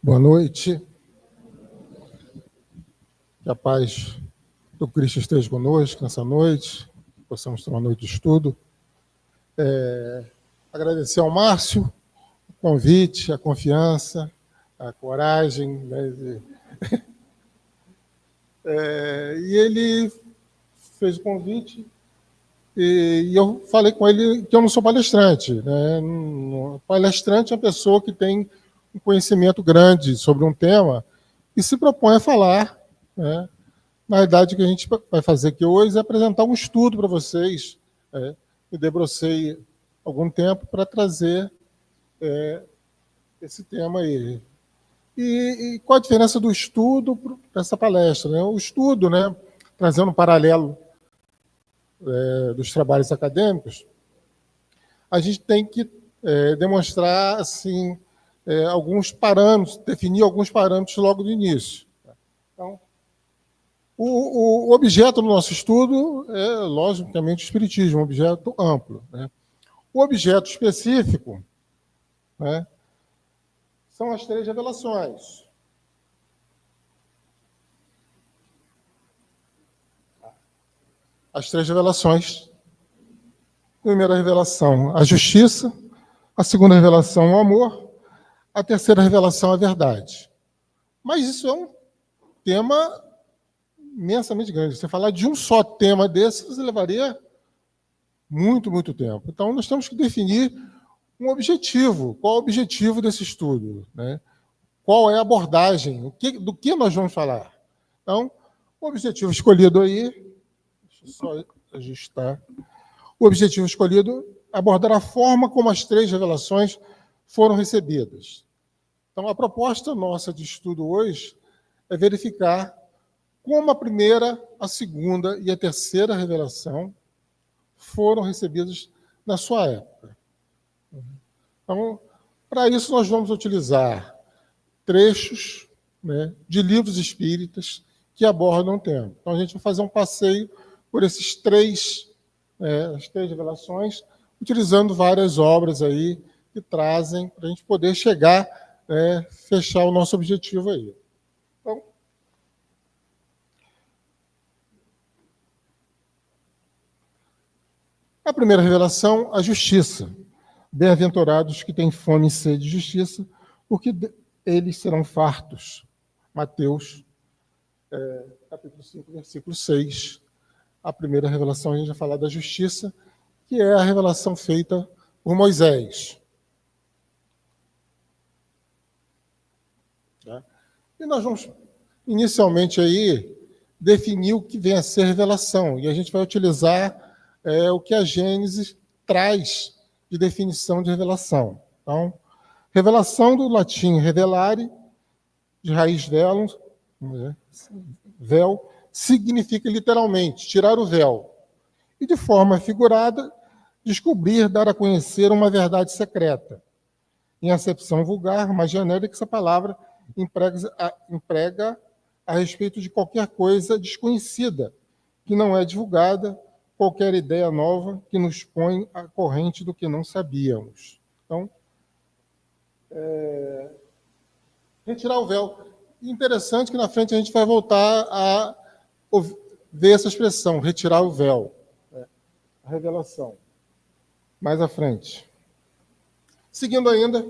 Boa noite. Que a paz do Cristo esteja conosco nessa noite, que possamos ter uma noite de estudo. Agradecer ao Márcio o convite, a confiança, a coragem, né, e ele fez o convite e eu falei com ele que eu não sou palestrante, né? Palestrante é uma pessoa que tem um conhecimento grande sobre um tema e se propõe a falar, né? Na verdade, o que a gente vai fazer aqui hoje é apresentar um estudo para vocês. Me debrucei algum tempo para trazer esse tema aí. E qual a diferença do estudo para essa palestra? Né? O estudo, né, trazendo um paralelo dos trabalhos acadêmicos, a gente tem que demonstrar assim, alguns parâmetros, definir alguns parâmetros logo no início. Então, o objeto do nosso estudo é, logicamente, o Espiritismo, um objeto amplo. Né? O objeto específico, né, são as 3 revelações. As 3 revelações. Primeira revelação, a justiça. A segunda revelação, o amor. A terceira revelação, a verdade. Mas isso é um tema imensamente grande. Você falar de um só tema desse, você levaria muito, muito tempo. Então, nós temos que definir um objetivo. Qual é o objetivo desse estudo? Né? Qual é a abordagem? Do que nós vamos falar? Então, o objetivo escolhido aí, deixa eu só ajustar. O objetivo escolhido é abordar a forma como as 3 revelações foram recebidas. Então, a proposta nossa de estudo hoje é verificar como a primeira, a segunda e a terceira revelação foram recebidas na sua época. Então, para isso, nós vamos utilizar trechos, né, de livros espíritas que abordam o tema. Então, a gente vai fazer um passeio por esses as 3 revelações, utilizando várias obras aí que trazem para a gente poder chegar, fechar o nosso objetivo aí. Então, a primeira revelação, a justiça. Bem-aventurados que têm fome e sede de justiça, porque eles serão fartos. Mateus, capítulo 5, versículo 6. A primeira revelação, a gente vai falar da justiça, que é a revelação feita por Moisés. E nós vamos, inicialmente, aí, definir o que vem a ser revelação. E a gente vai utilizar o que a Gênesis traz de definição de revelação. Então, revelação do latim revelare, de raiz velum, véu, significa literalmente tirar o véu. E, de forma figurada, descobrir, dar a conhecer uma verdade secreta. Em acepção vulgar, mas genérica, essa palavra emprega a respeito de qualquer coisa desconhecida, que não é divulgada, qualquer ideia nova que nos põe à corrente do que não sabíamos. Então, retirar o véu. Interessante que na frente a gente vai voltar a ver essa expressão, retirar o véu. A revelação. Mais à frente. Seguindo ainda,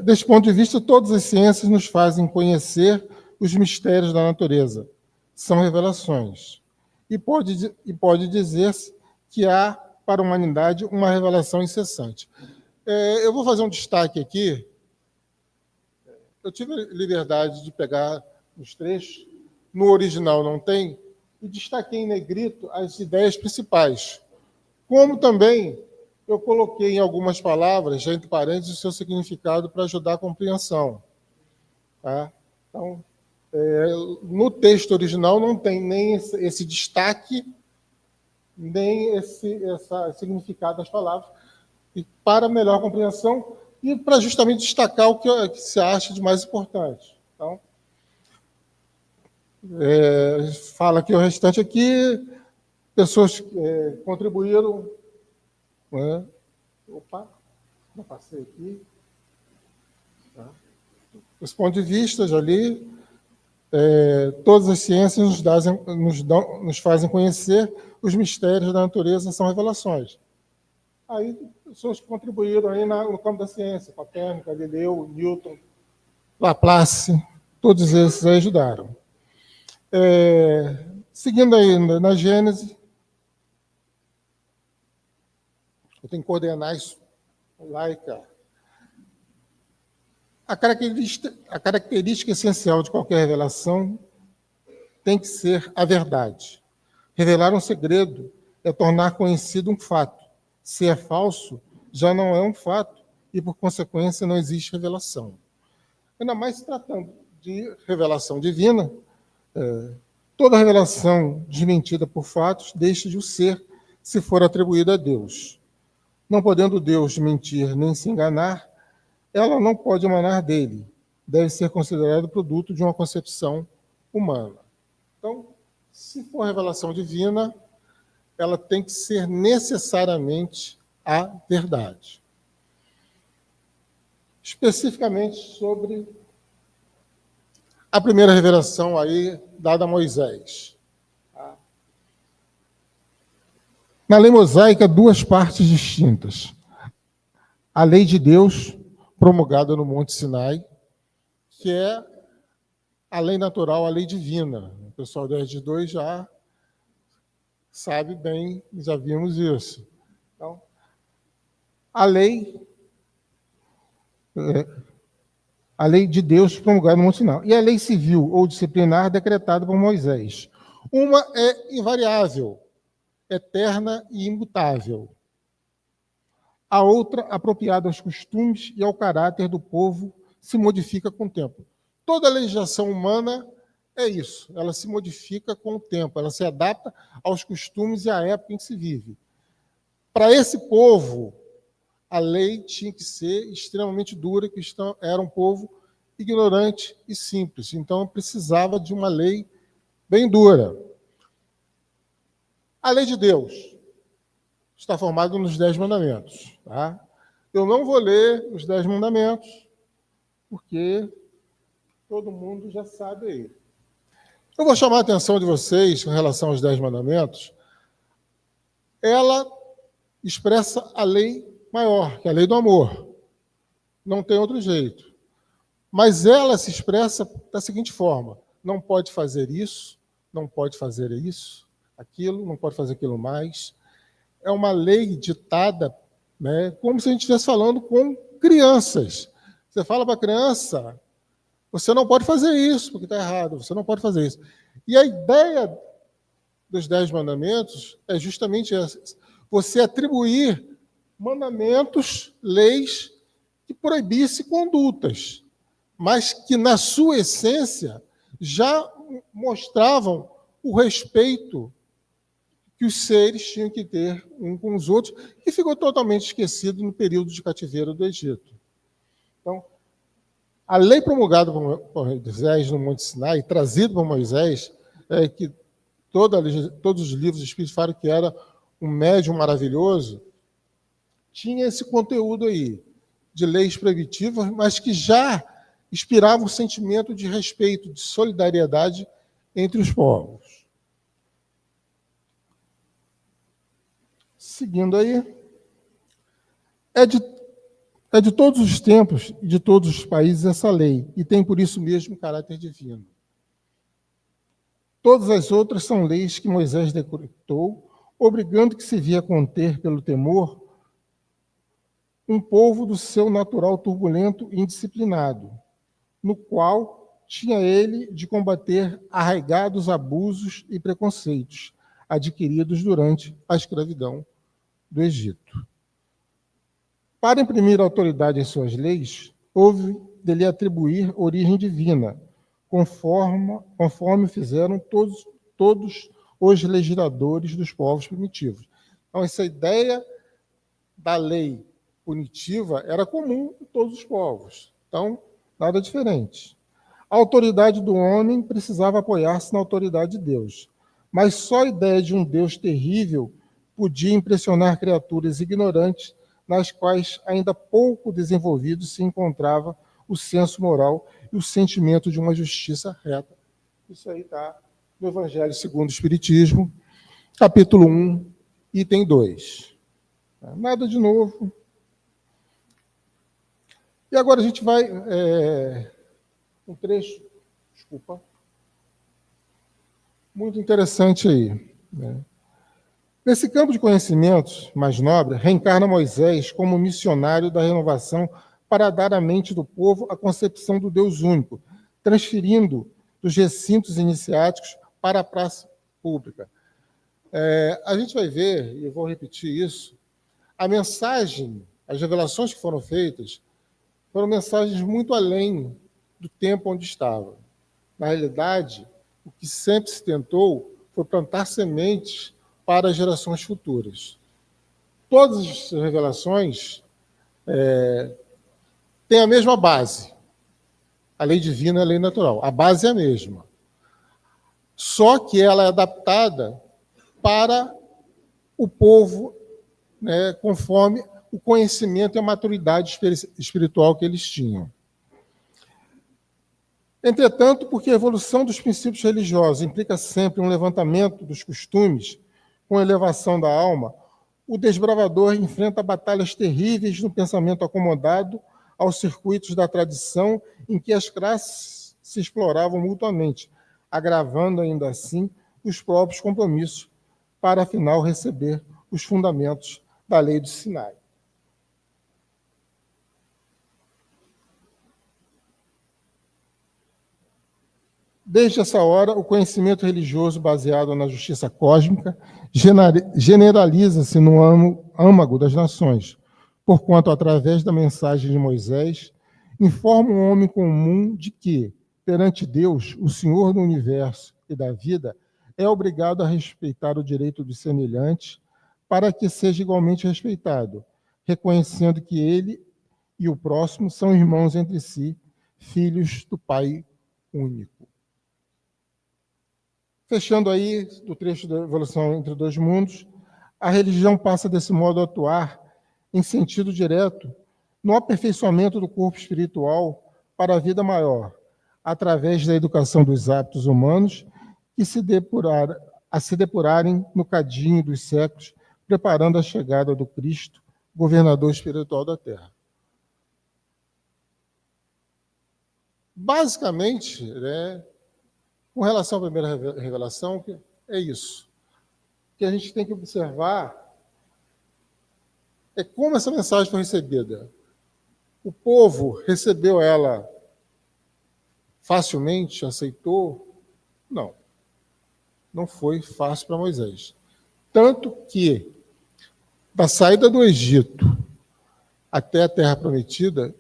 desse ponto de vista, todas as ciências nos fazem conhecer os mistérios da natureza. São revelações. E pode dizer-se que há para a humanidade uma revelação incessante. Eu vou fazer um destaque aqui. Eu tive a liberdade de pegar os trechos, no original não tem, e destaquei em negrito as ideias principais. Como também eu coloquei em algumas palavras, já entre parênteses, o seu significado para ajudar a compreensão. Tá? Então, no texto original não tem nem esse destaque, nem esse significado das palavras. E para melhor compreensão e para justamente destacar o que se acha de mais importante. Então, fala aqui o restante aqui, pessoas contribuíram. Opa, não passei aqui. Tá. Os pontos de vista ali, todas as ciências nos fazem conhecer os mistérios da natureza, são revelações. Aí, pessoas que contribuíram aí no campo da ciência, Copérnico, Galileu, Newton, Laplace, todos esses aí ajudaram. Seguindo aí na Gênese, eu tenho que coordenar isso laica. A característica essencial de qualquer revelação tem que ser a verdade. Revelar um segredo é tornar conhecido um fato. Se é falso, já não é um fato e, por consequência, não existe revelação. Ainda mais se tratando de revelação divina, toda revelação desmentida por fatos deixa de o ser se for atribuída a Deus. Não podendo Deus mentir nem se enganar, ela não pode emanar dele. Deve ser considerado produto de uma concepção humana. Então, se for revelação divina, ela tem que ser necessariamente a verdade. Especificamente sobre a primeira revelação aí dada a Moisés. Na lei mosaica, duas partes distintas. A lei de Deus, promulgada no Monte Sinai, que é a lei natural, a lei divina. O pessoal do RD2 já sabe bem, já vimos isso. Então, a lei de Deus promulgada no Monte Sinai. E a lei civil ou disciplinar decretada por Moisés. Uma é invariável, eterna e imutável. A outra, apropriada aos costumes e ao caráter do povo, se modifica com o tempo. Toda a legislação humana é isso, ela se modifica com o tempo, ela se adapta aos costumes e à época em que se vive. Para esse povo, a lei tinha que ser extremamente dura, que era um povo ignorante e simples, então precisava de uma lei bem dura. A lei de Deus está formada nos 10 mandamentos. Tá? Eu não vou ler os 10 mandamentos, porque todo mundo já sabe aí. Eu vou chamar a atenção de vocês com relação aos 10 mandamentos. Ela expressa a lei maior, que é a lei do amor. Não tem outro jeito. Mas ela se expressa da seguinte forma: não pode fazer isso, não pode fazer isso, aquilo, não pode fazer aquilo mais. É uma lei ditada, né, como se a gente estivesse falando com crianças. Você fala para a criança, você não pode fazer isso, porque está errado, você não pode fazer isso. E a ideia dos 10 mandamentos é justamente essa: você atribuir mandamentos, leis, que proibissem condutas, mas que, na sua essência, já mostravam o respeito que os seres tinham que ter uns com os outros, que ficou totalmente esquecido no período de cativeiro do Egito. Então, a lei promulgada por Moisés no Monte Sinai, trazida por Moisés, que todos os livros espíritos falam que era um médium maravilhoso, tinha esse conteúdo aí, de leis proibitivas, mas que já inspirava um sentimento de respeito, de solidariedade entre os povos. Seguindo aí, é de todos os tempos e de todos os países essa lei, e tem por isso mesmo caráter divino. Todas as outras são leis que Moisés decretou, obrigando que se via conter pelo temor um povo do seu natural turbulento e indisciplinado, no qual tinha ele de combater arraigados abusos e preconceitos adquiridos durante a escravidão do Egito. Para imprimir autoridade em suas leis, houve de lhe atribuir origem divina, conforme fizeram todos os legisladores dos povos primitivos. Então, essa ideia da lei punitiva era comum em todos os povos. Então, nada diferente. A autoridade do homem precisava apoiar-se na autoridade de Deus, mas só a ideia de um Deus terrível podia impressionar criaturas ignorantes, nas quais ainda pouco desenvolvido se encontrava o senso moral e o sentimento de uma justiça reta. Isso aí está no Evangelho segundo o Espiritismo, capítulo 1, item 2. Nada de novo. E agora a gente vai... um trecho, desculpa, muito interessante aí, né? Nesse campo de conhecimentos mais nobre, reencarna Moisés como missionário da renovação para dar à mente do povo a concepção do Deus único, transferindo dos recintos iniciáticos para a praça pública. A gente vai ver, e eu vou repetir isso, a mensagem, as revelações que foram feitas, foram mensagens muito além do tempo onde estava. Na realidade, o que sempre se tentou foi plantar sementes para as gerações futuras. Todas as revelações têm a mesma base. A lei divina e a lei natural. A base é a mesma. Só que ela é adaptada para o povo, né, conforme o conhecimento e a maturidade espiritual que eles tinham. Entretanto, porque a evolução dos princípios religiosos implica sempre um levantamento dos costumes com elevação da alma, o desbravador enfrenta batalhas terríveis no pensamento acomodado aos circuitos da tradição em que as classes se exploravam mutuamente, agravando ainda assim os próprios compromissos para, afinal, receber os fundamentos da lei do Sinai. Desde essa hora, o conhecimento religioso baseado na justiça cósmica generaliza-se no âmago das nações, porquanto, através da mensagem de Moisés, informa o homem comum de que, perante Deus, o Senhor do universo e da vida, é obrigado a respeitar o direito dos semelhantes para que seja igualmente respeitado, reconhecendo que ele e o próximo são irmãos entre si, filhos do Pai único. Fechando aí do trecho da evolução entre dois mundos, a religião passa desse modo a atuar em sentido direto no aperfeiçoamento do corpo espiritual para a vida maior, através da educação dos hábitos humanos que se depurarem no cadinho dos séculos, preparando a chegada do Cristo, governador espiritual da Terra. Basicamente, né, com relação à primeira revelação, é isso. O que a gente tem que observar é como essa mensagem foi recebida. O povo recebeu ela facilmente, aceitou? Não. Não foi fácil para Moisés. Tanto que, da saída do Egito até a Terra Prometida,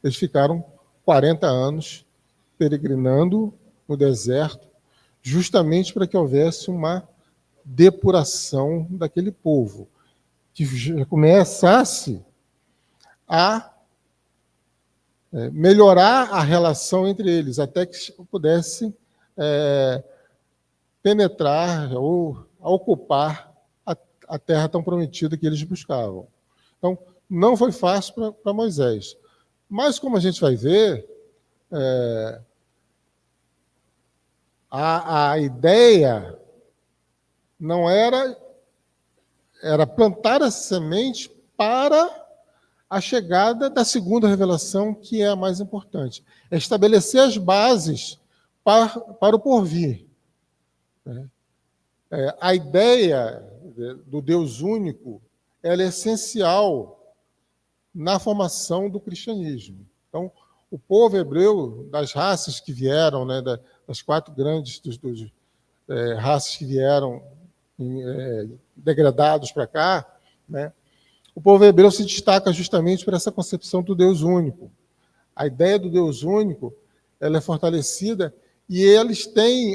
eles ficaram 40 anos peregrinando no deserto, justamente para que houvesse uma depuração daquele povo, que já começasse a melhorar a relação entre eles, até que pudesse penetrar ou ocupar a terra tão prometida que eles buscavam. Então, não foi fácil para Moisés. Mas, como a gente vai ver, a ideia não era plantar essa semente para a chegada da segunda revelação, que é a mais importante. É estabelecer as bases para o porvir. A ideia do Deus único, ela é essencial na formação do cristianismo. Então, o povo hebreu, das raças que vieram, né, das 4 grandes raças que vieram degradados para cá, né, o povo hebreu se destaca justamente por essa concepção do Deus único. A ideia do Deus único, ela é fortalecida e eles têm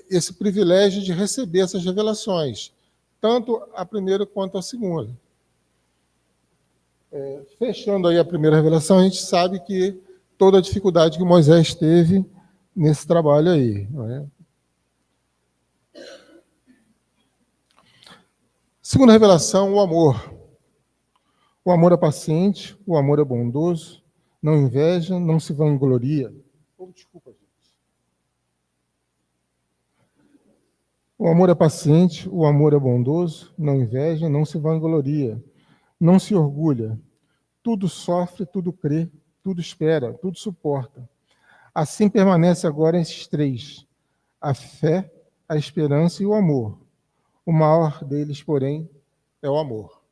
esse privilégio de receber essas revelações, tanto a primeira quanto a segunda. Fechando aí a primeira revelação, a gente sabe que toda a dificuldade que Moisés teve nesse trabalho aí. Não é? Segunda revelação, o amor. O amor é paciente, o amor é bondoso, não inveja, não se vangloria. Oh, desculpa, gente. O amor é paciente, o amor é bondoso, não inveja, não se vangloria, não se orgulha. Tudo sofre, tudo crê, tudo espera, tudo suporta. Assim permanece agora esses três: a fé, a esperança e o amor. O maior deles, porém, é o amor.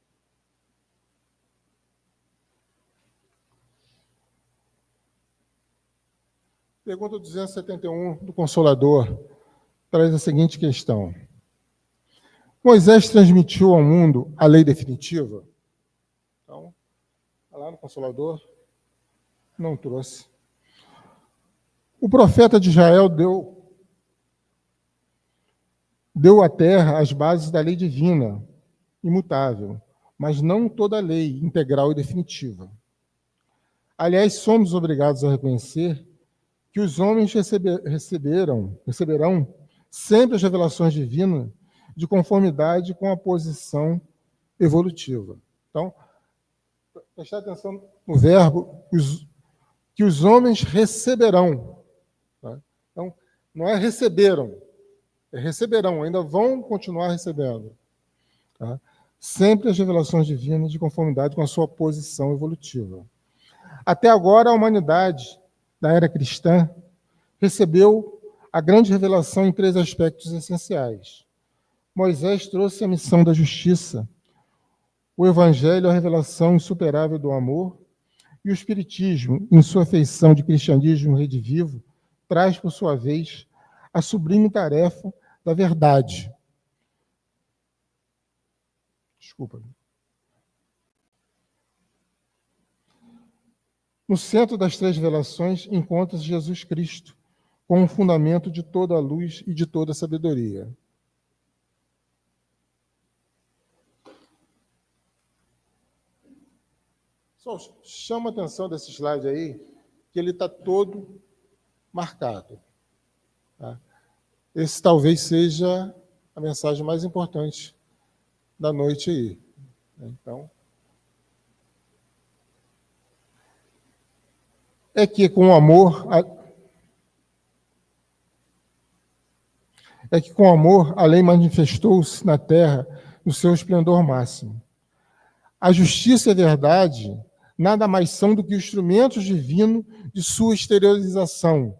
Pergunta 271 do Consolador traz a seguinte questão: Moisés transmitiu ao mundo a lei definitiva? Então, lá no Consolador, não trouxe. O profeta de Israel deu à terra as bases da lei divina, imutável, mas não toda a lei integral e definitiva. Aliás, somos obrigados a reconhecer que os homens receberão sempre as revelações divinas de conformidade com a posição evolutiva. Então, prestar atenção no verbo que os homens receberão. Tá? Então, não é receberam, é receberão, ainda vão continuar recebendo. Tá? Sempre as revelações divinas de conformidade com a sua posição evolutiva. Até agora, a humanidade da era cristã recebeu a grande revelação em três aspectos essenciais. Moisés trouxe a missão da justiça, o Evangelho, a revelação insuperável do amor, e o Espiritismo, em sua feição de cristianismo redivivo, traz, por sua vez, a sublime tarefa da verdade. Desculpa. No centro das três revelações encontra-se Jesus Cristo, como fundamento de toda a luz e de toda a sabedoria. Só chama a atenção desse slide aí, que ele está todo marcado. Tá? Esse talvez seja a mensagem mais importante da noite aí. Então, é que com amor, a lei manifestou-se na terra no seu esplendor máximo. A justiça e a verdade nada mais são do que instrumentos divinos de sua exteriorização,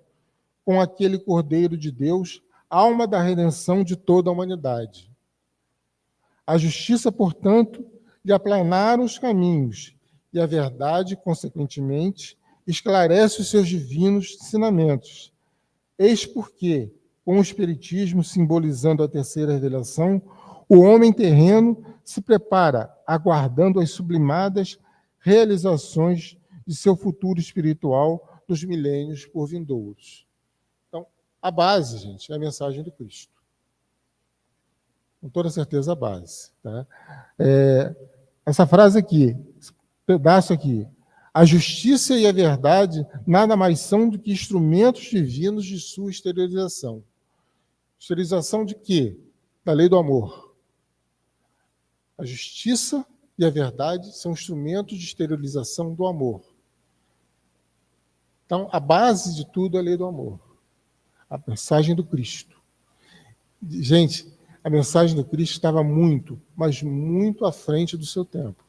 com aquele Cordeiro de Deus, alma da redenção de toda a humanidade. A justiça, portanto, lhe aplanaram os caminhos, e a verdade, consequentemente, esclarece os seus divinos ensinamentos. Eis porque, com o Espiritismo simbolizando a terceira revelação, o homem terreno se prepara, aguardando as sublimadas realizações de seu futuro espiritual dos milênios por vindouros. Então, a base, gente, é a mensagem do Cristo. Com toda certeza, a base. Tá? Essa frase aqui, esse pedaço aqui, a justiça e a verdade nada mais são do que instrumentos divinos de sua exteriorização. Exteriorização de quê? Da lei do amor. A justiça e a verdade são instrumentos de exteriorização do amor. Então, a base de tudo é a lei do amor. A mensagem do Cristo. Gente, a mensagem do Cristo estava muito, mas muito à frente do seu tempo.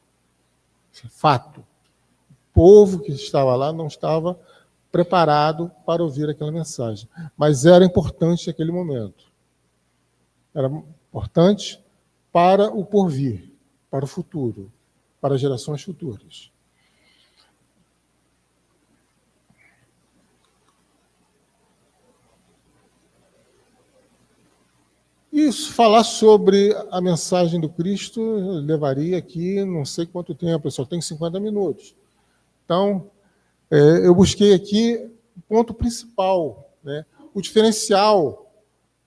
Isso é fato. O povo que estava lá não estava preparado para ouvir aquela mensagem. Mas era importante naquele momento. Era importante para o porvir, para o futuro, para gerações futuras. Isso, falar sobre a mensagem do Cristo levaria aqui não sei quanto tempo, eu só tenho 50 minutos. Então, eu busquei aqui o ponto principal, né? O diferencial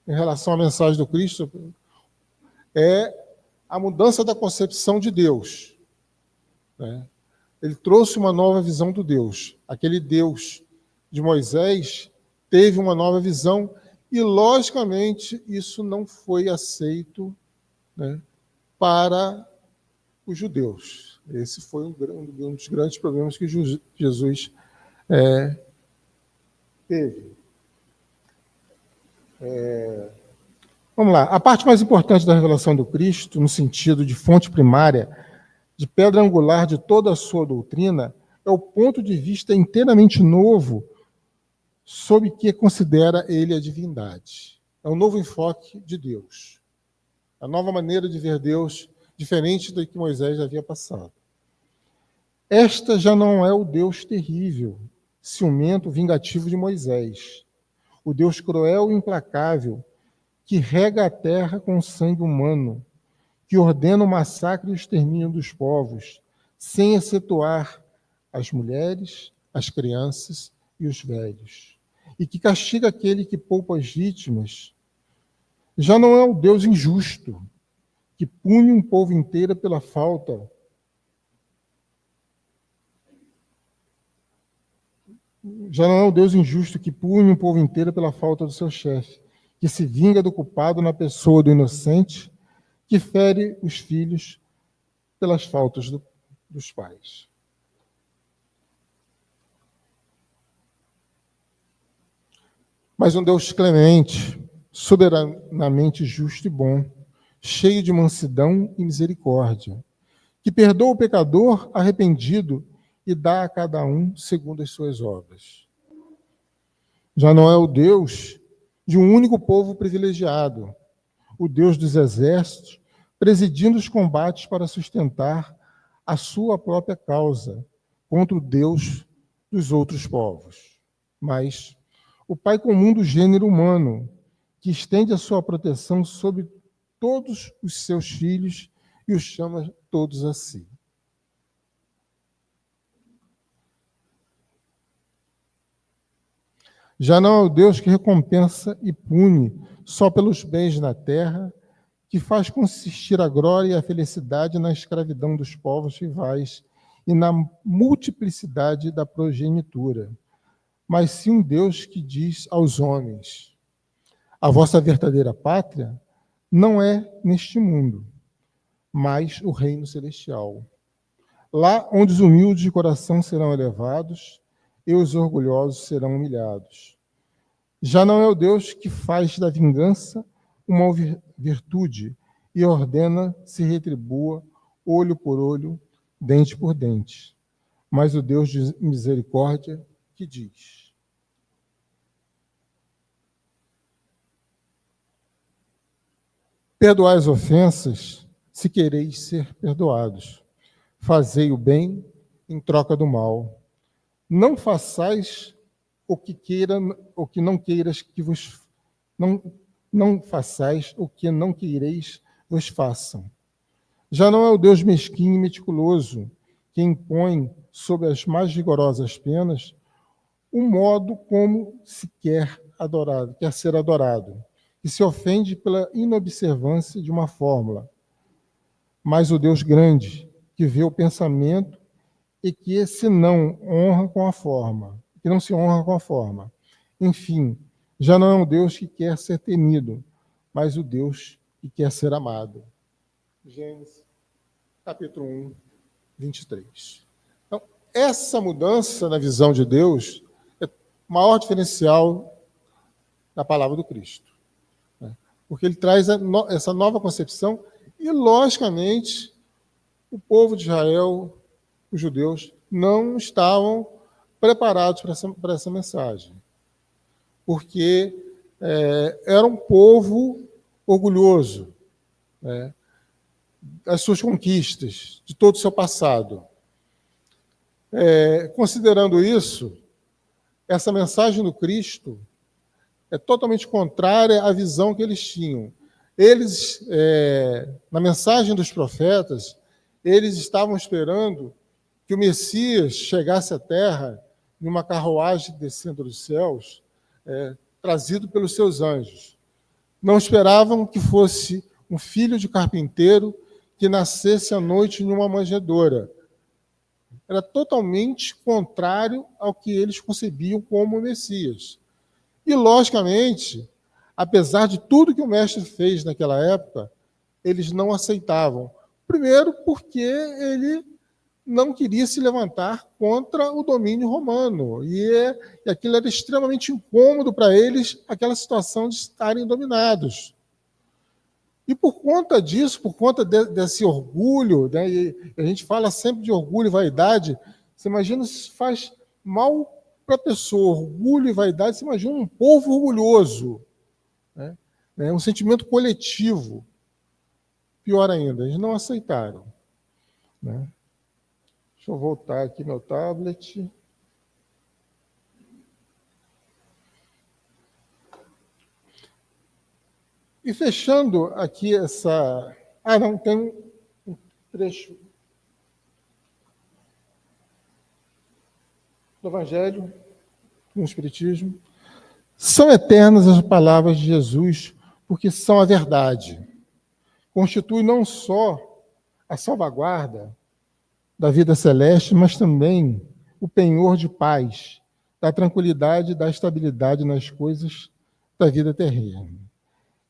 em relação à mensagem do Cristo é a mudança da concepção de Deus. Né? Ele trouxe uma nova visão do Deus. Aquele Deus de Moisés teve uma nova visão e, logicamente, isso não foi aceito, né, para os judeus. Esse foi um dos grandes problemas que Jesus Teve. Vamos lá. A parte mais importante da revelação do Cristo, no sentido de fonte primária, de pedra angular de toda a sua doutrina, é o ponto de vista inteiramente novo sobre que considera ele a divindade. É um novo enfoque de Deus. A nova maneira de ver Deus, diferente do que Moisés havia passado. Esta já não é o Deus terrível, ciumento, vingativo de Moisés. O Deus cruel e implacável, que rega a terra com sangue humano, que ordena o massacre e o extermínio dos povos, sem excetuar as mulheres, as crianças e os velhos, e que castiga aquele que poupa as vítimas. Já não é o Deus injusto, que pune um povo inteiro pela falta. Já não é o Deus injusto que pune um povo inteiro pela falta do seu chefe, que se vinga do culpado na pessoa do inocente, que fere os filhos pelas faltas dos pais. Mas um Deus clemente, soberanamente justo e bom, cheio de mansidão e misericórdia, que perdoa o pecador arrependido e dá a cada um segundo as suas obras. Já não é o Deus de um único povo privilegiado, o Deus dos exércitos, presidindo os combates para sustentar a sua própria causa contra o Deus dos outros povos. Mas o Pai comum do gênero humano, que estende a sua proteção sobre todos os seus filhos e os chama todos a si. Já não é o Deus que recompensa e pune só pelos bens na terra, que faz consistir a glória e a felicidade na escravidão dos povos rivais e na multiplicidade da progenitura, mas sim um Deus que diz aos homens: a vossa verdadeira pátria não é neste mundo, mas o reino celestial. Lá onde os humildes de coração serão elevados e os orgulhosos serão humilhados. Já não é o Deus que faz da vingança uma virtude e ordena se retribua olho por olho, dente por dente, mas o Deus de misericórdia que diz: perdoai as ofensas, se quereis ser perdoados. Fazei o bem em troca do mal. Não façais o que não queiras que vos não façais o que não quereis vos façam. Já não é o Deus mesquinho e meticuloso que impõe sob as mais rigorosas penas o modo como se quer ser adorado, que se ofende pela inobservância de uma fórmula, mas o Deus grande, que vê o pensamento e que se não honra com a forma, que não se honra com a forma. Enfim, já não é um Deus que quer ser temido, mas o Deus que quer ser amado. Gênesis, capítulo 1, 23. Então, essa mudança na visão de Deus é o maior diferencial da palavra do Cristo, né? Porque ele traz essa nova concepção e, logicamente, o povo de Israel, os judeus, não estavam preparados para essa mensagem, porque era um povo orgulhoso, né, das suas conquistas, de todo o seu passado. Considerando isso, essa mensagem do Cristo é totalmente contrária à visão que eles tinham. Eles, na mensagem dos profetas, eles estavam esperando que o Messias chegasse à terra em uma carruagem descendo dos céus, trazido pelos seus anjos. Não esperavam que fosse um filho de carpinteiro que nascesse à noite em uma manjedoura. Era totalmente contrário ao que eles concebiam como o Messias. E, logicamente, apesar de tudo que o mestre fez naquela época, eles não aceitavam. Primeiro, porque ele não queria se levantar contra o domínio romano. E aquilo era extremamente incômodo para eles, aquela situação de estarem dominados. E por conta disso, por conta desse orgulho, né, e a gente fala sempre de orgulho e vaidade, você imagina se faz mal para a pessoa, orgulho e vaidade, você imagina um povo orgulhoso, né, um sentimento coletivo. Pior ainda, eles não aceitaram. Né? Deixa eu voltar aqui meu tablet. E fechando aqui essa... não, tem um trecho do Evangelho no Espiritismo. São eternas as palavras de Jesus, porque são a verdade. Constitui não só a salvaguarda da vida celeste, mas também o penhor de paz, da tranquilidade e da estabilidade nas coisas da vida terrena.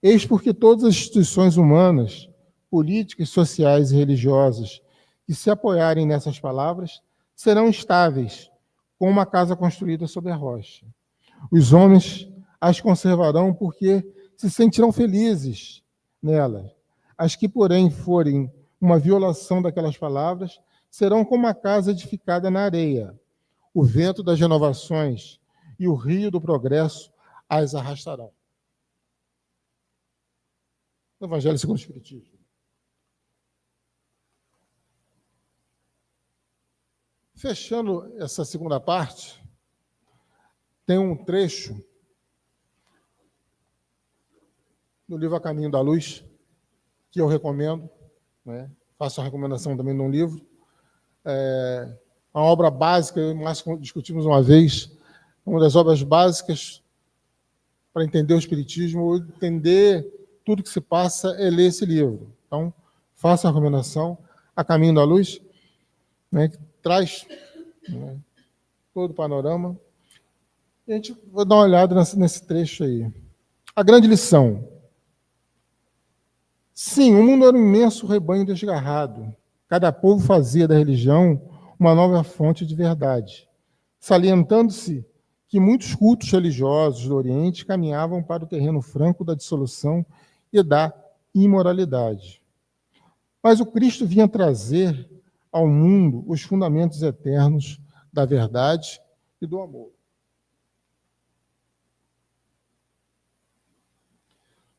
Eis porque todas as instituições humanas, políticas, sociais e religiosas que se apoiarem nessas palavras serão estáveis, como uma casa construída sobre a rocha. Os homens as conservarão porque se sentirão felizes nelas. As que, porém, forem uma violação daquelas palavras serão como uma casa edificada na areia. O vento das renovações e o rio do progresso as arrastarão. No Evangelho segundo o Espiritismo. Fechando essa segunda parte, tem um trecho do livro A Caminho da Luz, que eu recomendo, né? Faço a recomendação também num livro. Uma obra básica, nós discutimos uma vez, uma das obras básicas para entender o Espiritismo, ou entender tudo que se passa, é ler esse livro. Então, faço a recomendação, A Caminho da Luz, né, que traz, né, todo o panorama. E a gente vai dar uma olhada nesse trecho aí. A grande lição. Sim, o mundo era um imenso rebanho desgarrado. Cada povo fazia da religião uma nova fonte de verdade, salientando-se que muitos cultos religiosos do Oriente caminhavam para o terreno franco da dissolução e da imoralidade. Mas o Cristo vinha trazer ao mundo os fundamentos eternos da verdade e do amor.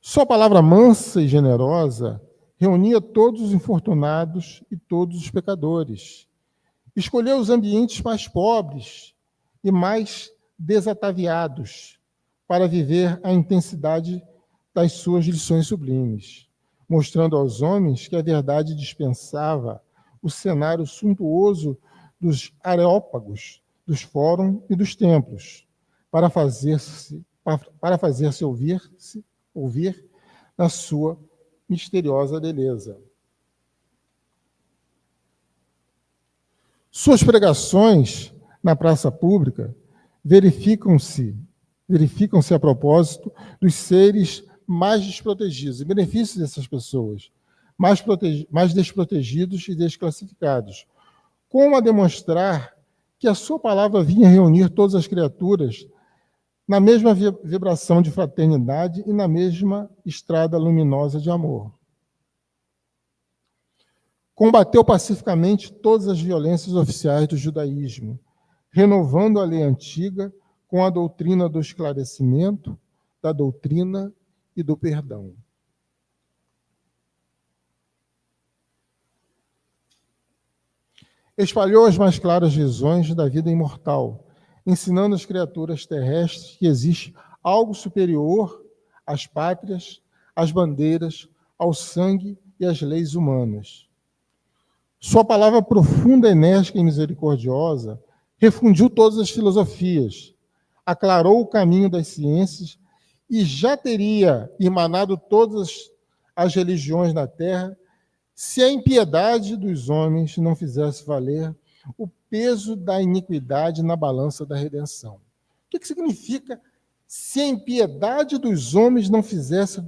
Sua palavra mansa e generosa reunia todos os infortunados e todos os pecadores. Escolheu os ambientes mais pobres e mais desataviados para viver a intensidade das suas lições sublimes, mostrando aos homens que a verdade dispensava o cenário suntuoso dos areópagos, dos fóruns e dos templos, para fazer-se ouvir na sua misteriosa beleza. Suas pregações na praça pública verificam-se a propósito dos seres mais desprotegidos, e benefícios dessas pessoas, mais desprotegidos e desclassificados, como a demonstrar que a sua palavra vinha reunir todas as criaturas na mesma vibração de fraternidade e na mesma estrada luminosa de amor. Combateu pacificamente todas as violências oficiais do judaísmo, renovando a lei antiga com a doutrina do esclarecimento, da doutrina e do perdão. Espalhou as mais claras visões da vida imortal, ensinando às criaturas terrestres que existe algo superior às pátrias, às bandeiras, ao sangue e às leis humanas. Sua palavra profunda, enérgica e misericordiosa refundiu todas as filosofias, aclarou o caminho das ciências e já teria emanado todas as religiões na terra se a impiedade dos homens não fizesse valer o peso da iniquidade na balança da redenção. O que significa se a impiedade dos homens não fizesse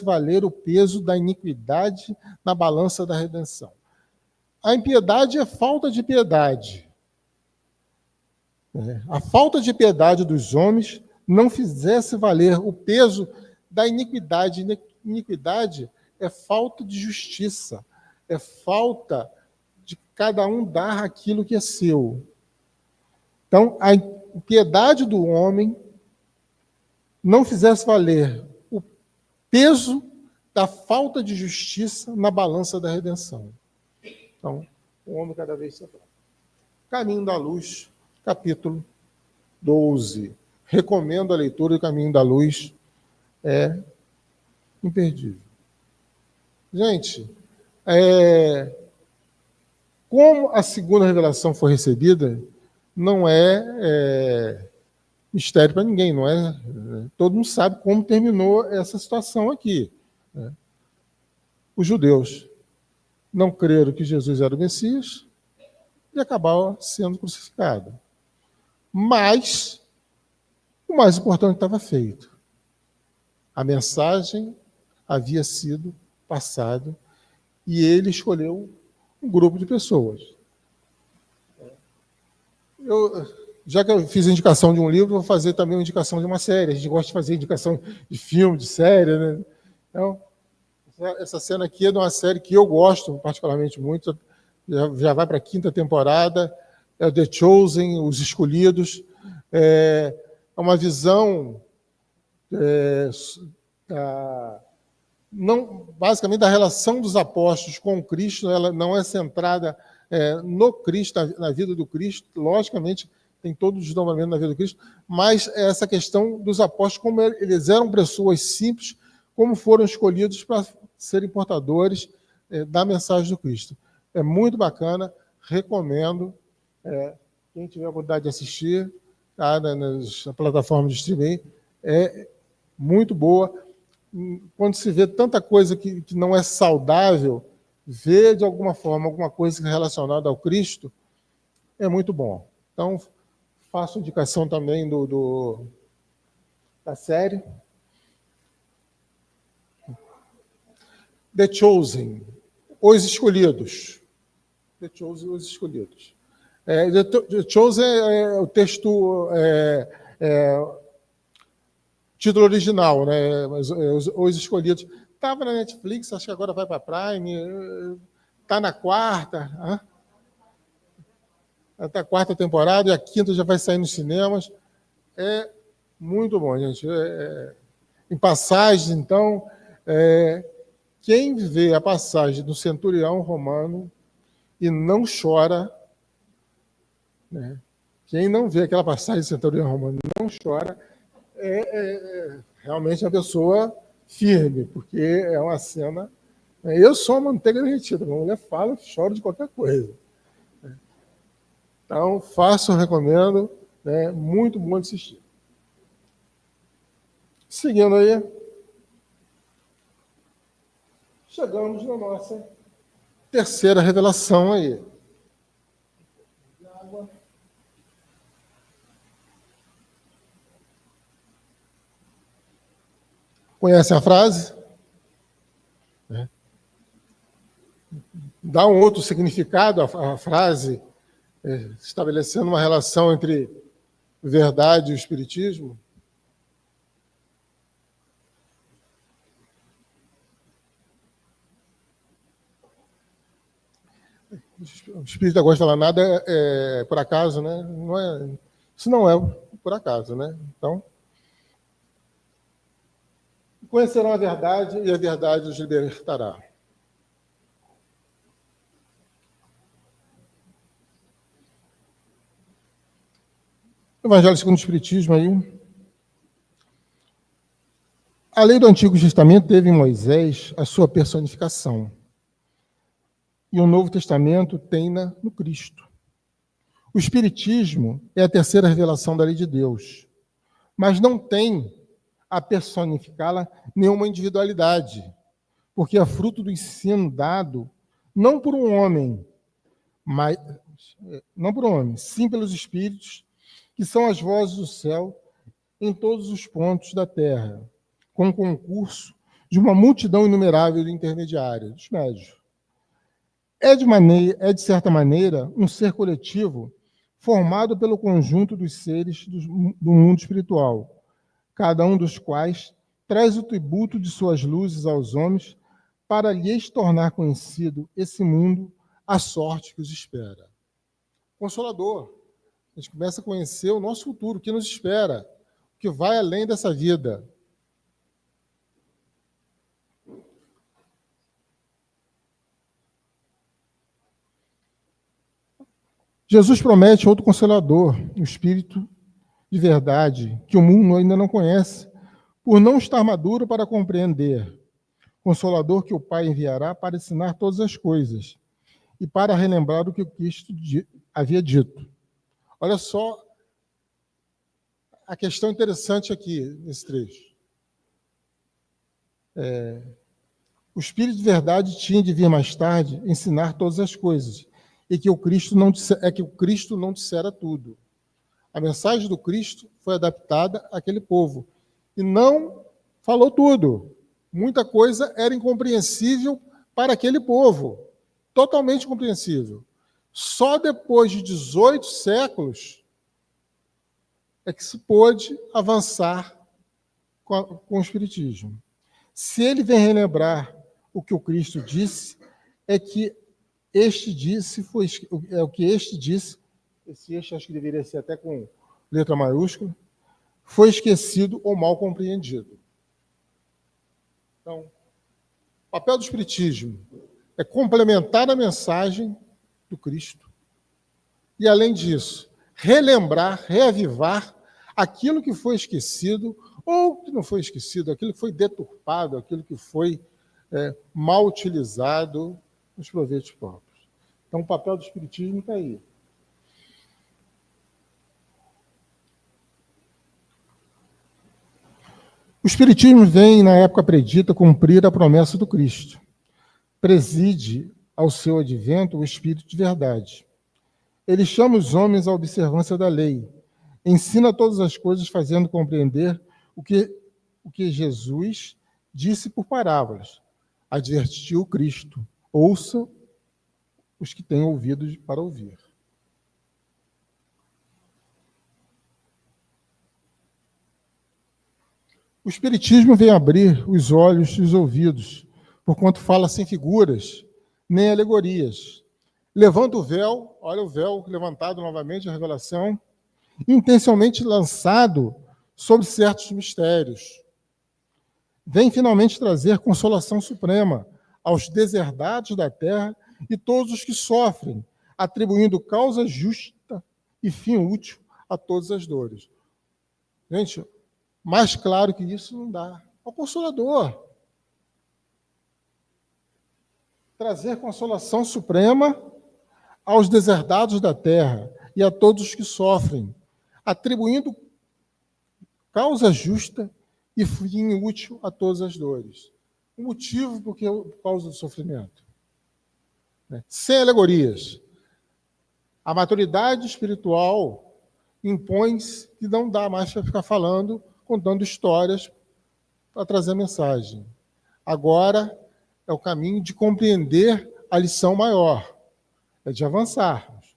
valer o peso da iniquidade na balança da redenção? A impiedade é falta de piedade. A falta de piedade dos homens não fizesse valer o peso da iniquidade. Iniquidade é falta de justiça, é falta de cada um dar aquilo que é seu. Então, a piedade do homem não fizesse valer o peso da falta de justiça na balança da redenção. Então, o homem cada vez se aproxima. Caminho da Luz, capítulo 12. Recomendo a leitura do Caminho da Luz, é imperdível. Gente, como a segunda revelação foi recebida, não é mistério para ninguém, não é? Todo mundo sabe como terminou essa situação aqui. Os judeus não creram que Jesus era o Messias e acabaram sendo crucificado. Mas o mais importante estava feito. A mensagem havia sido passada e ele escolheu um grupo de pessoas. Já que eu fiz a indicação de um livro, vou fazer também uma indicação de uma série. A gente gosta de fazer indicação de filme, de série, né? Então, essa cena aqui é de uma série que eu gosto particularmente muito, já vai para a 5ª temporada, é o The Chosen, Os Escolhidos. É uma visão basicamente da relação dos apóstolos com o Cristo. Ela não é centrada no Cristo, na vida do Cristo, logicamente tem todo o desdobramento na vida do Cristo, mas essa questão dos apóstolos, como eles eram pessoas simples, como foram escolhidos para serem portadores da mensagem do Cristo. É muito bacana, recomendo. Quem tiver a oportunidade de assistir, tá, nas plataformas de streaming, é muito boa. Quando se vê tanta coisa que não é saudável, ver de alguma forma alguma coisa relacionada ao Cristo é muito bom. Então, faço indicação também da série. The Chosen, Os Escolhidos. The Chosen, Os Escolhidos. The Chosen é o texto, título original, né? Os Escolhidos. Estava na Netflix, acho que agora vai para a Prime. Está na 4ª. Está a 4ª temporada e a 5ª já vai sair nos cinemas. É muito bom, gente. Em passagens, então, quem vê a passagem do centurião romano e não chora, né? Quem não vê aquela passagem do centurião romano e não chora, realmente uma pessoa firme, porque é uma cena... Eu sou uma manteiga derretida, uma mulher fala, choro de qualquer coisa. Então, faço, recomendo, né? Muito bom de assistir. Seguindo aí, chegamos na nossa terceira revelação aí. Conhecem a frase? Dá um outro significado à frase, estabelecendo uma relação entre verdade e o espiritismo? O espírita gosta de falar nada por acaso, né? Isso não é por acaso, né? Então, conhecerão a verdade e a verdade os libertará. Evangelho segundo o Espiritismo aí. A lei do Antigo Testamento teve em Moisés a sua personificação. E o Novo Testamento tem-na no Cristo. O Espiritismo é a terceira revelação da lei de Deus, mas não tem a personificá-la nenhuma individualidade, porque é fruto do ensino dado não por um homem, sim pelos Espíritos, que são as vozes do céu em todos os pontos da terra, com o concurso de uma multidão inumerável de intermediários, dos médios. de certa maneira, um ser coletivo formado pelo conjunto dos seres do mundo espiritual, cada um dos quais traz o tributo de suas luzes aos homens para lhes tornar conhecido esse mundo, a sorte que os espera. Consolador. A gente começa a conhecer o nosso futuro, o que nos espera, o que vai além dessa vida. Jesus promete outro Consolador, o Espírito de verdade, que o mundo ainda não conhece, por não estar maduro para compreender. Consolador que o Pai enviará para ensinar todas as coisas e para relembrar o que o Cristo havia dito. Olha só a questão interessante aqui nesse trecho. O Espírito de verdade tinha de vir mais tarde ensinar todas as coisas, e que o Cristo não dissera tudo. A mensagem do Cristo foi adaptada àquele povo e não falou tudo. Muita coisa era incompreensível para aquele povo, totalmente incompreensível. Só depois de 18 séculos é que se pôde avançar com o Espiritismo. Se ele vem relembrar o que o Cristo disse, é que este disse, esse acho que deveria ser até com letra maiúscula, foi esquecido ou mal compreendido. Então, o papel do Espiritismo é complementar a mensagem do Cristo e, além disso, relembrar, reavivar aquilo que foi esquecido ou que não foi esquecido, aquilo que foi deturpado, aquilo que foi mal utilizado nos proveitos próprios. Então, o papel do Espiritismo está aí. O Espiritismo vem, na época predita, cumprir a promessa do Cristo. Preside ao seu advento o Espírito de verdade. Ele chama os homens à observância da lei, ensina todas as coisas, fazendo compreender o que Jesus disse por parábolas. Advertiu Cristo: ouça os que têm ouvidos para ouvir. O Espiritismo vem abrir os olhos e os ouvidos, porquanto fala sem figuras, nem alegorias. Levanta o véu, olha o véu levantado novamente, a revelação, intencionalmente lançado sobre certos mistérios. Vem finalmente trazer consolação suprema aos deserdados da terra e todos os que sofrem, atribuindo causa justa e fim útil a todas as dores. Gente, mais claro que isso não dá. É o Consolador. Trazer consolação suprema aos deserdados da terra e a todos os que sofrem, atribuindo causa justa e fim útil a todas as dores. O motivo por causa do sofrimento. Sem alegorias. A maturidade espiritual impõe que não dá mais para ficar falando, contando histórias para trazer a mensagem. Agora é o caminho de compreender a lição maior, é de avançarmos.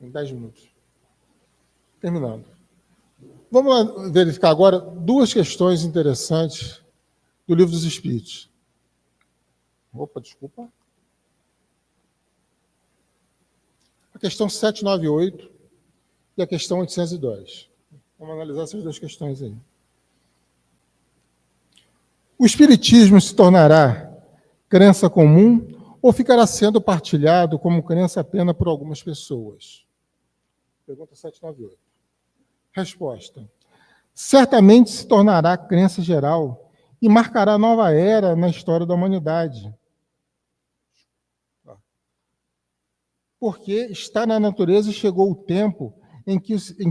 Em 10 minutos. Terminando. Vamos verificar agora duas questões interessantes do Livro dos Espíritos. Opa, desculpa. A questão 798 e a questão 802. Vamos analisar essas duas questões aí. O Espiritismo se tornará crença comum ou ficará sendo partilhado como crença apenas por algumas pessoas? Pergunta 798. Resposta. Certamente se tornará crença geral e marcará nova era na história da humanidade. Porque está na natureza e chegou o tempo em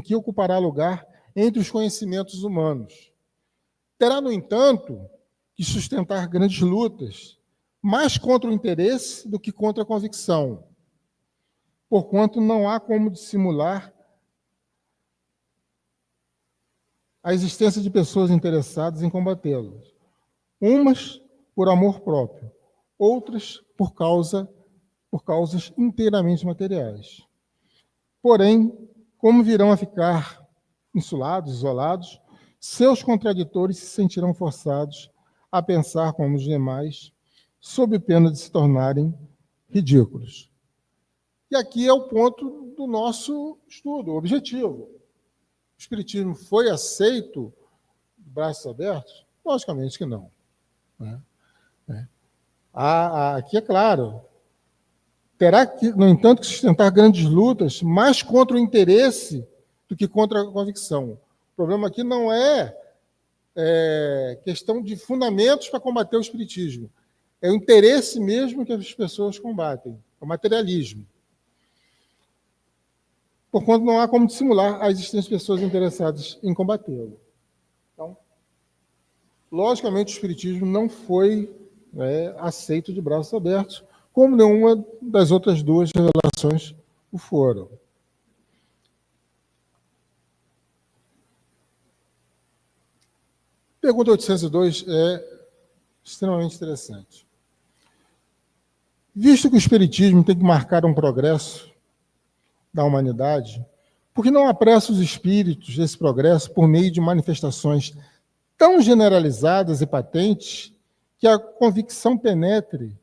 que ocupará lugar entre os conhecimentos humanos. Terá, no entanto, que sustentar grandes lutas, mais contra o interesse do que contra a convicção, porquanto não há como dissimular a existência de pessoas interessadas em combatê-los. Umas por amor próprio, outras por causas inteiramente materiais. Porém, como virão a ficar insulados, isolados, seus contraditores se sentirão forçados a pensar como os demais, sob pena de se tornarem ridículos. E aqui é o ponto do nosso estudo, o objetivo. O Espiritismo foi aceito de braços abertos? Logicamente que não. Aqui é claro, terá que, no entanto, que sustentar grandes lutas, mais contra o interesse do que contra a convicção. O problema aqui não é questão de fundamentos para combater o espiritismo. É o interesse mesmo que as pessoas combatem, é o materialismo. Porquanto não há como dissimular a existência de pessoas interessadas em combatê-lo. Então, logicamente, o espiritismo não foi aceito de braços abertos, como nenhuma das outras duas revelações o foram. Pergunta 802 é extremamente interessante. Visto que o espiritismo tem que marcar um progresso da humanidade, por que não apressa os espíritos desse progresso por meio de manifestações tão generalizadas e patentes que a convicção penetre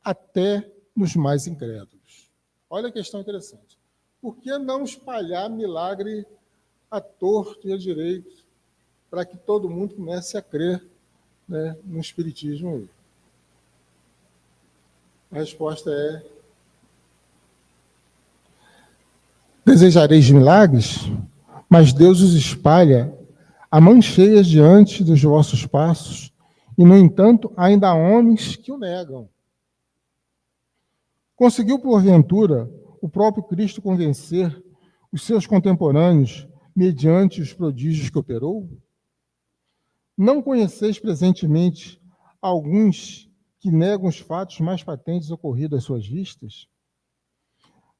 até nos mais incrédulos? Olha a questão interessante. Por que não espalhar milagre à torto e à direito para que todo mundo comece a crer, no espiritismo? A resposta é: desejareis milagres, mas Deus os espalha a mãos cheias diante dos vossos passos, e, no entanto, ainda há homens que o negam. Conseguiu, porventura, o próprio Cristo convencer os seus contemporâneos mediante os prodígios que operou? Não conheceis presentemente alguns que negam os fatos mais patentes ocorridos às suas vistas?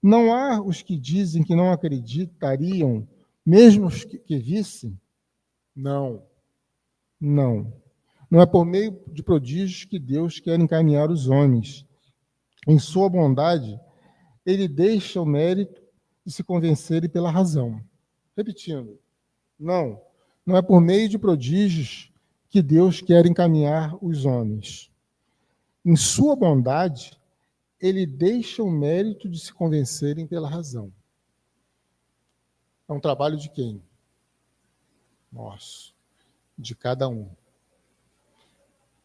Não há os que dizem que não acreditariam, mesmo os que vissem? Não. Não. Não é por meio de prodígios que Deus quer encaminhar os homens. Em sua bondade, ele deixa o mérito de se convencerem pela razão. Repetindo, não é por meio de prodígios que Deus quer encaminhar os homens. Em sua bondade, ele deixa o mérito de se convencerem pela razão. É um trabalho de quem? Nosso, de cada um.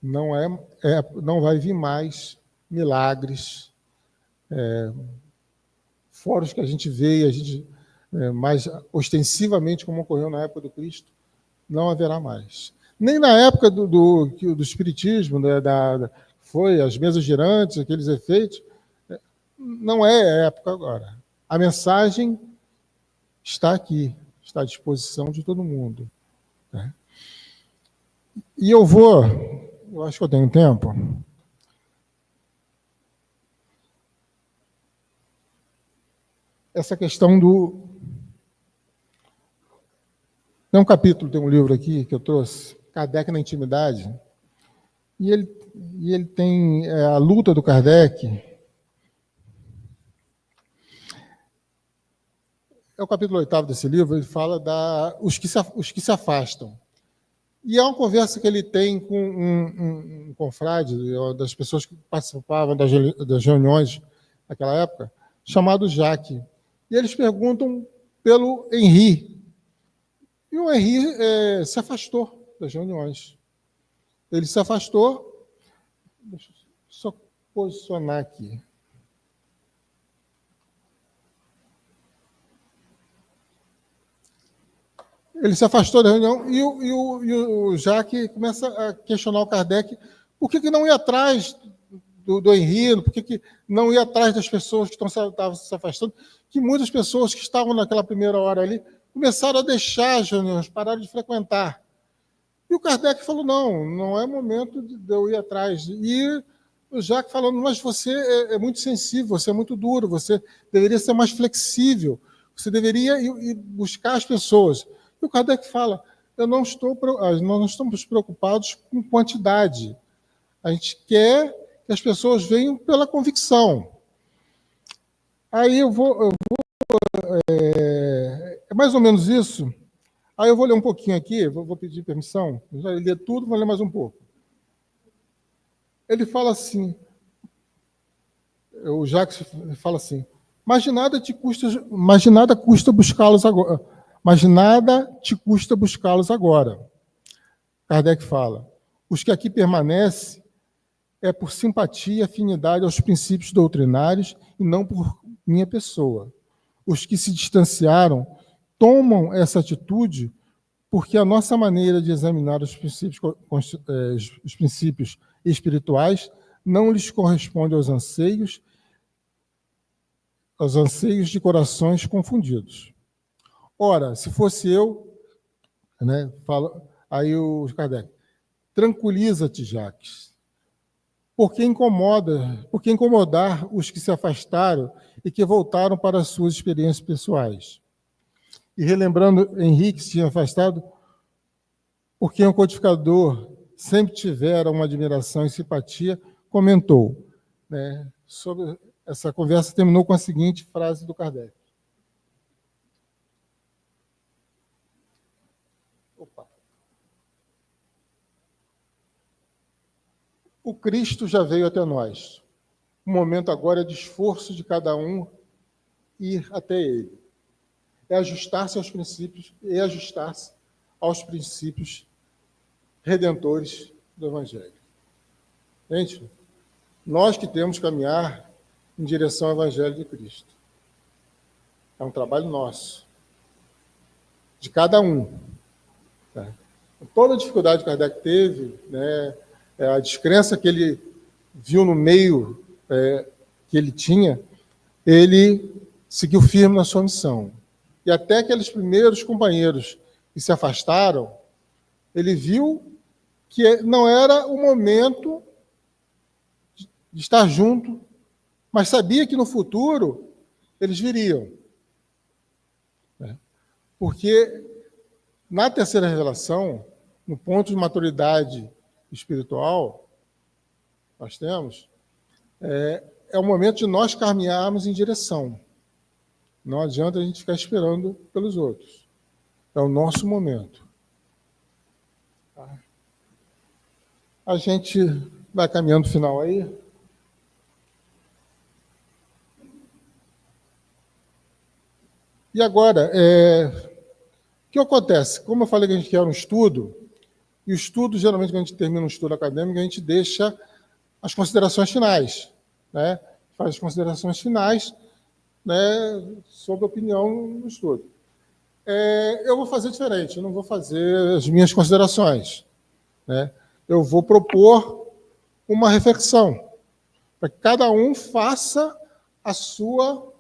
Não vai vir mais milagres, fora os que a gente vê, mais ostensivamente, como ocorreu na época do Cristo, não haverá mais. Nem na época do Espiritismo, foi as mesas girantes, aqueles efeitos, não é a época agora. A mensagem está aqui, está à disposição de todo mundo. E eu acho que eu tenho tempo. Essa questão Tem um capítulo, tem um livro aqui que eu trouxe, Kardec na Intimidade, e ele tem a luta do Kardec. É o capítulo 8º desse livro, ele fala os que se afastam. E é uma conversa que ele tem com um confrade, das pessoas que participavam das reuniões naquela época, chamado Jacques. E eles perguntam pelo Henri. E o Henri se afastou das reuniões. Ele se afastou. Deixa eu só posicionar aqui. Ele se afastou da reunião e o Jacques começa a questionar o Kardec por que não ia atrás do Henri, por que não ia atrás das pessoas que estavam se afastando, que muitas pessoas que estavam naquela primeira hora ali começaram a deixar as reuniões, pararam de frequentar. E o Kardec falou, não é momento de eu ir atrás. E o Jacques falando, mas você é muito sensível, você é muito duro, você deveria ser mais flexível, você deveria ir buscar as pessoas. E o Kardec fala, nós não estamos preocupados com quantidade. A gente quer que as pessoas venham pela convicção. Aí é mais ou menos isso. Aí eu vou ler um pouquinho aqui, vou pedir permissão. Eu já li tudo, vou ler mais um pouco. Ele fala assim, o Jacques fala assim, mas nada custa buscá-los agora. Mas nada te custa buscá-los agora. Kardec fala, os que aqui permanecem é por simpatia e afinidade aos princípios doutrinários e não por minha pessoa. Os que se distanciaram tomam essa atitude porque a nossa maneira de examinar os princípios espirituais não lhes corresponde aos anseios de corações confundidos. Ora, se fosse eu, né, aí o Kardec, tranquiliza-te, Jacques, por que incomodar os que se afastaram e que voltaram para as suas experiências pessoais? E relembrando Henrique se tinha afastado, porque o codificador sempre tivera uma admiração e simpatia, comentou, né, sobre essa conversa, terminou com a seguinte frase do Kardec. Opa. O Cristo já veio até nós. O momento agora é de esforço de cada um ir até ele. É ajustar-se aos princípios redentores do Evangelho. Gente, nós que temos que caminhar em direção ao Evangelho de Cristo. É um trabalho nosso, de cada um. Né? Toda a dificuldade que Kardec teve, né, a descrença que ele viu no meio que ele tinha, ele seguiu firme na sua missão. E até aqueles primeiros companheiros que se afastaram, ele viu que não era o momento de estar junto, mas sabia que no futuro eles viriam. Porque na terceira revelação, no ponto de maturidade espiritual, nós temos, é o momento de nós caminharmos em direção. Não adianta a gente ficar esperando pelos outros. É o nosso momento. A gente vai caminhando no final aí. E agora, o que acontece? Como eu falei que a gente quer um estudo, e o estudo, geralmente, quando a gente termina um estudo acadêmico, a gente deixa as considerações finais, né? Faz as considerações finais, né, sobre a opinião no estudo. Eu vou fazer diferente, eu não vou fazer as minhas considerações, né? Eu vou propor uma reflexão, para que cada um faça a sua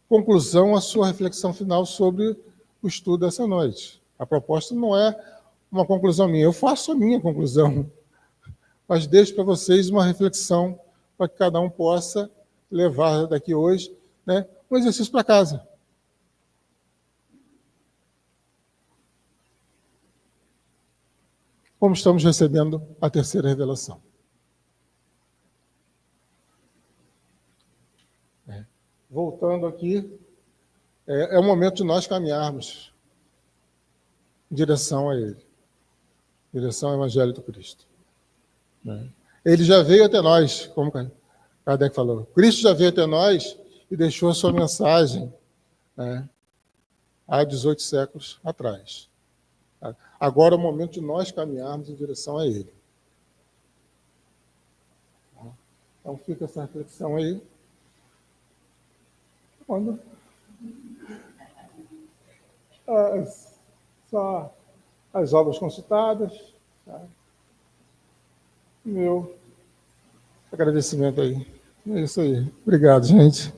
conclusão, a sua reflexão final sobre o estudo dessa noite. A proposta não é uma conclusão minha, eu faço a minha conclusão, mas deixo para vocês uma reflexão para que cada um possa levar daqui hoje, né, um exercício para casa. Como estamos recebendo a terceira revelação. Voltando aqui, é o momento de nós caminharmos em direção a Ele, em direção ao Evangelho do Cristo. Ele já veio até nós, como Kardec falou. Cristo já veio até nós e deixou a sua mensagem, né, há 18 séculos atrás. Agora é o momento de nós caminharmos em direção a Ele. Então fica essa reflexão aí. Quando só as obras consultadas, tá? Meu agradecimento aí. É isso aí. Obrigado, gente.